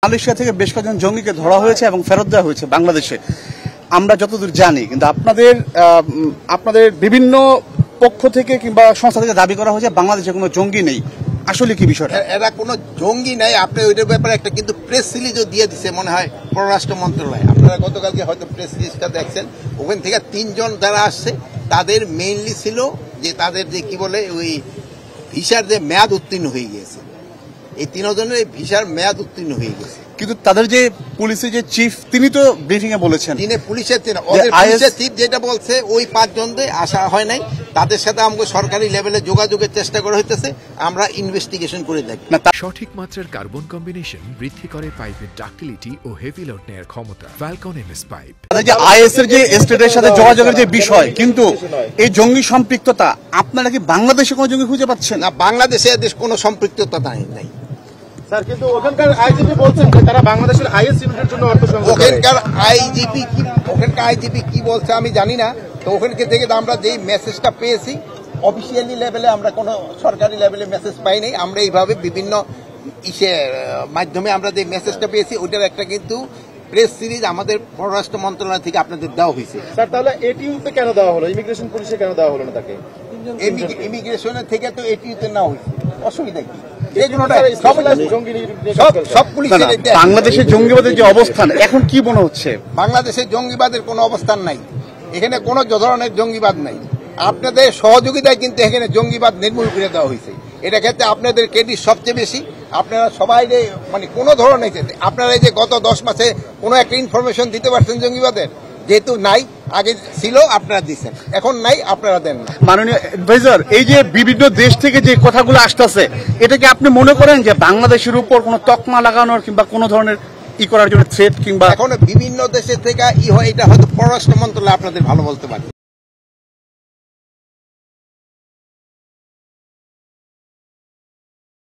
Malaysia থেকে বেশ কয়েকজন জঙ্গিকে ধরা হয়েছে এবং ফেরত দেওয়া হয়েছে বাংলাদেশে, আমরা যতদূর জানি। কিন্তু আপনাদের বিভিন্ন পক্ষ থেকে কিংবা সংস্থা থেকে দাবি করা হয়েছে বাংলাদেশে কোনো জঙ্গি নেই। আসলে কি বিষয়টা? এরা কোনো জঙ্গি নাই। আপনি ওইটার ব্যাপারে একটা কিন্তু প্রেস রিলিজও দিয়ে দিছে মনে হয় পররাষ্ট্র মন্ত্রণালয়। আপনারা গতকালকে হয়তো প্রেস রিলিজটা দেখছেন। ওখান থেকে 3 জন যারা আসছে তাদের মেইনলি ছিল যে তাদের যে কি বলে ওই ভিসার যে মেয়াদ উত্তীর্ণ হয়ে গিয়েছে। এই 3 জনের ভিসার মেয়াদ উত্তীর্ণ হয়ে গেছে। কিন্তু তাদের যে পুলিশের যে চিফ তিনি তো ব্রিফিং এ বলেছেন, পুলিশের চিফ যেটা বলছে ওই 5 জনদের আসা হয় নাই, তাদের সাথে আমাকে সরকারি লেভেলে যোগাযোগের চেষ্টা করা হইতেছে, আমরা ইনভেস্টিগেশন করে দেখি। সঠিক মাত্রার কার্বন কম্বিনেশন বৃদ্ধি করে পাইপের ডাক্টিলিটি ও হেভি লোড নেয়ার ক্ষমতা। Falcon MS pipe. যে আইএস এর যে স্টেটের সাথে যোগাযোগের যে বিষয়, কিন্তু এই জঙ্গি সম্পৃক্ততা, আপনারা কি বাংলাদেশে কোনো জঙ্গি খুঁজে পাচ্ছেন? না, বাংলাদেশে এদের কোনো সম্পৃক্ততা নাই। স্যার, কিন্তু ওখানকার আইজিপি বলছেন যে তারা বাংলাদেশের আইএস ইউনিটের জন্য অর্থ সংগ্রহ করে। ওখানকার আইজিপি কি বলছে আমি জানি না। তো ওখানকে থেকে আমরা যেই মেসেজটা পেয়েছি অফিসিয়ালি লেভেলে, আমরা কোনো সরকারি লেভেলে মেসেজ পাই নাই। আমরা এইভাবে বিভিন্ন মাধ্যমে আমরা যে মেসেজটা পেয়েছি ওইটার একটা কিন্তু প্রেস সিরিজ আমাদের পররাষ্ট্র মন্ত্রণালয় থেকে আপনাদের দেওয়া হয়েছে। স্যার, তাহলে এটিইউতে কেন দেওয়া হলো? ইমিগ্রেশন পুলিশে কেন দেওয়া হলো না তাকে? ইমিগ্রেশনের থেকে তো এটিইউতে নেওয়া হয়েছে, অসুবিধা কি? বাংলাদেশের জঙ্গিবাদের যে অবস্থান এখন কি মনে হচ্ছে? বাংলাদেশের জঙ্গিবাদের কোনো অবস্থান নাই। এখানে কোনো ধরনের জঙ্গিবাদ নাই। আপনাদের সহযোগিতায় কিন্তু এখানে জঙ্গিবাদ নির্মূল করে দেওয়া হয়েছে। এটা ক্ষেত্রে আপনাদের ক্রেডিট সবচেয়ে বেশি। আপনারা সবাই মানে কোনো ধরনের আপনারা এই যে গত 10 মাসে কোনো একটা ইনফরমেশন দিতে পারছেন জঙ্গিবাদের? যেহেতু নাই, আগে ছিল আপনারা দিচ্ছেন, এখন নাই আপনারা দেন না। মাননীয় অ্যাডভাইজার, এই যে বিভিন্ন দেশ থেকে যে কথাগুলো আসতেছে, এটা কি আপনি মনে করেন যে বাংলাদেশের উপর কোনো তকমা লাগানোর কিংবা কোনো ধরনের করার জন্য থ্রেট, কিংবা এখন বিভিন্ন দেশের থেকে হয়, এটা হয়তো পররাষ্ট্র মন্ত্রণালয় আপনাদের ভালো বলতে পারে।